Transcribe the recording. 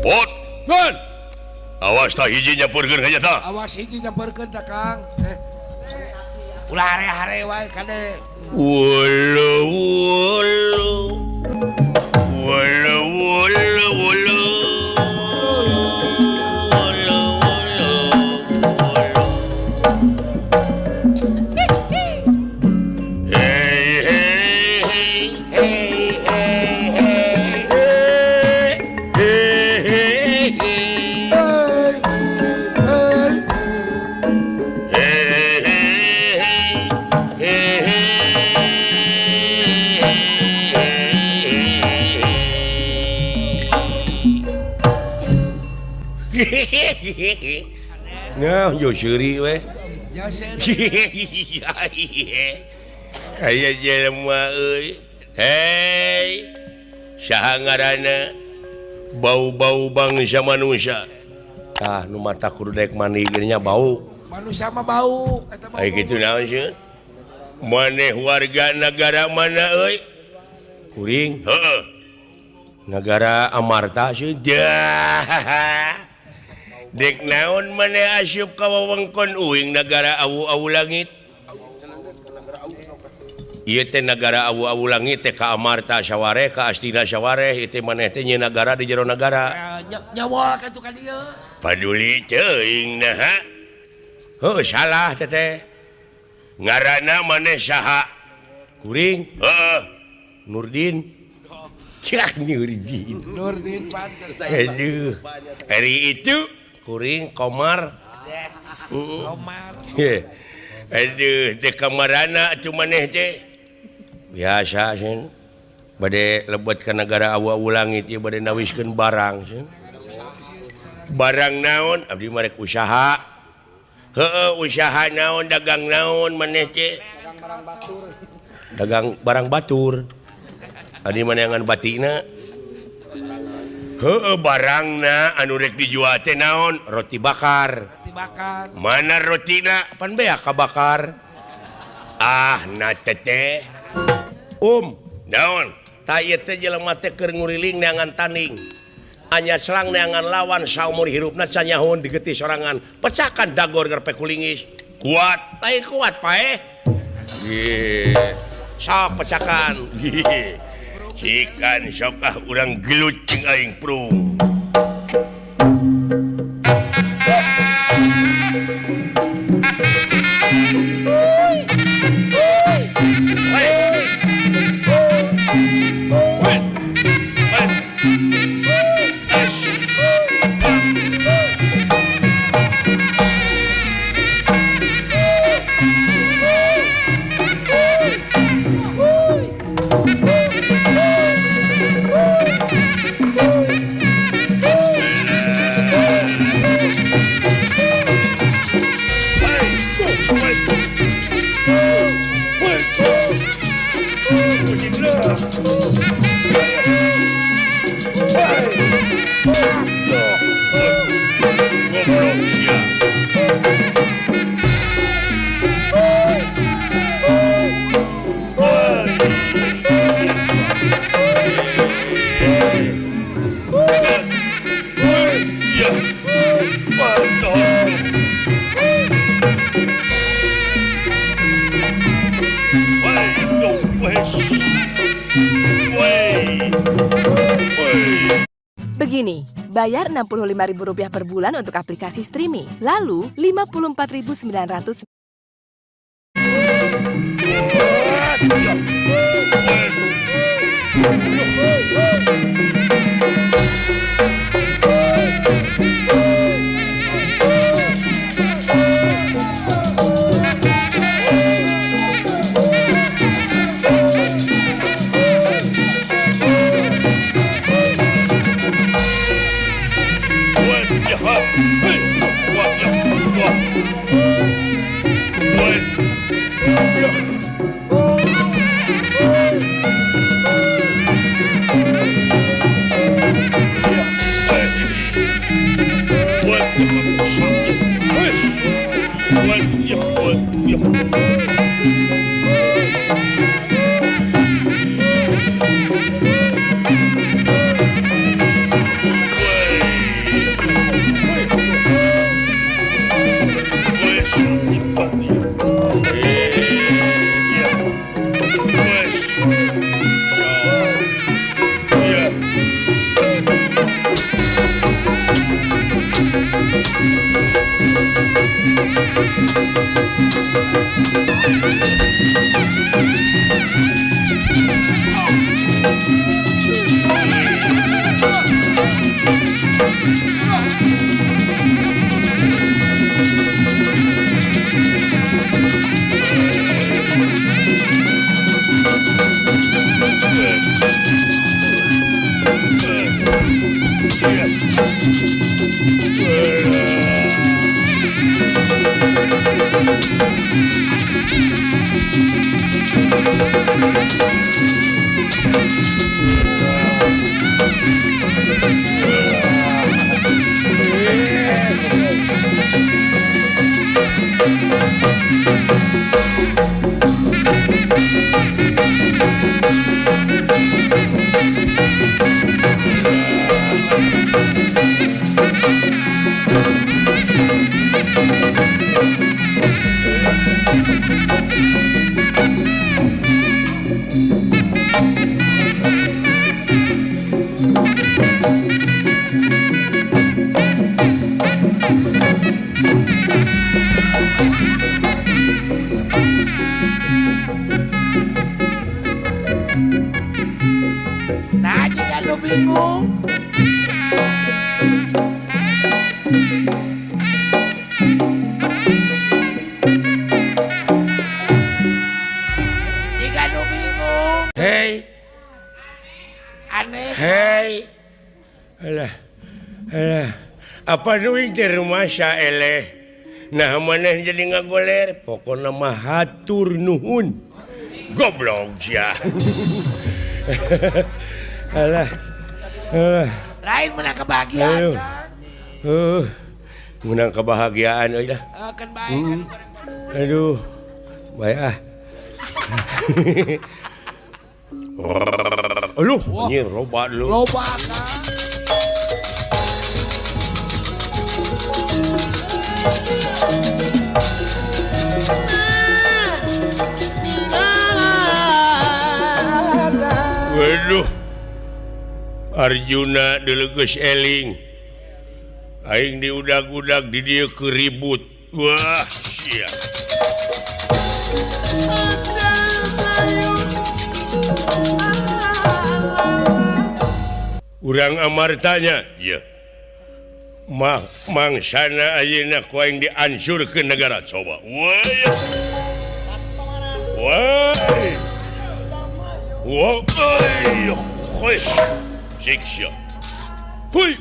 Pot. Awas tah hiji nyamperkeun ka nyata. Awas hiji nyamperkeun tah Kang. Ulah hare-hare wae kade. Wolo wolo. Wolo wolo wolo. Wolo wolo. Hey hey hey. Hey hey hey. Hey hey hey. Nah, yo seuri we. Ya seri. Aya jelema euy. Hei. Saha ngaranna? Bau-bau bangsa manusia. Tah nu mata kudu daek mani geus nya bau. Manusia mah bau eta bau. Aya kitu naon sieun? Maneh warga negara mana euy? Kuring. Heeh. Negara Amarta sieun. Dek naon maneh asup ka wewengkon uing negara awu-awu langit? Ieu teh negara awu-awu langit teh ka Amarta sawareh ka Astina sawareh ieu teh maneh teh nya negara di jero negara. Nyawal ka tu ka dieu. Paduli teuing nah. Heuh salah teh. Ngaranna maneh saha? Kuring? Heeh. Nurdin. Cak Nurdin. Nurdin pantes tah. Aduh. Hari itu kuring Komar. Komar. Aduh, teh kamarana atuh maneh teh. Biasa sieun. Bade lebet ka negara awu-awu langit ieu bade nawiskeun barang sieun. Barang naon? Abdi marek usaha. Heeh, usaha naon, dagang naon maneh teh? Dagang barang batur. Dagang barang batur. Adi maneangan batina. Heeh, barangna anu rek dijual teh naon? Roti bakar. Roti bakar. Mana rotina? Pan beak kabakar. Ah, na teteh. Naon? Ta ieu teh jelema teh keur nguriling neangan tanding. Anya selang neangan lawan saumur hirupna sanyahoun digetih sorangan. Pecahkan dagor gerpe kulingis. Kuat, lain kuat pae. Sok pecahkan. Cikan sokah urang gelut jeung aing prung. Begini, bayar Rp65.000 per bulan untuk aplikasi streaming, lalu Rp54.900. Nah, jika lu bingung, jika lu bingung, Hei, aneh. hei. Alah. Apa nuing di rumah saya eleh? Nah, mana jadi ngagoler? Pokoknya mah hatur nuhun. Goblok ya. Alah. Lain menang kebahagiaan. Aduh. Kang. Menang kebahagiaan euy dah. Kan baik kan. Aduh. Baik ah. Aduh, anjir loba lu. Loba Kang. Waduh. Arjuna deleges eling. Aing diudag-udag di dia keribut. Wah, sia. Urang amartanya, ya. Mangsana ayeuna ku aing diansurkeun negara coba. Wah. Wah. Wah. Hoi. Siksa. Hui.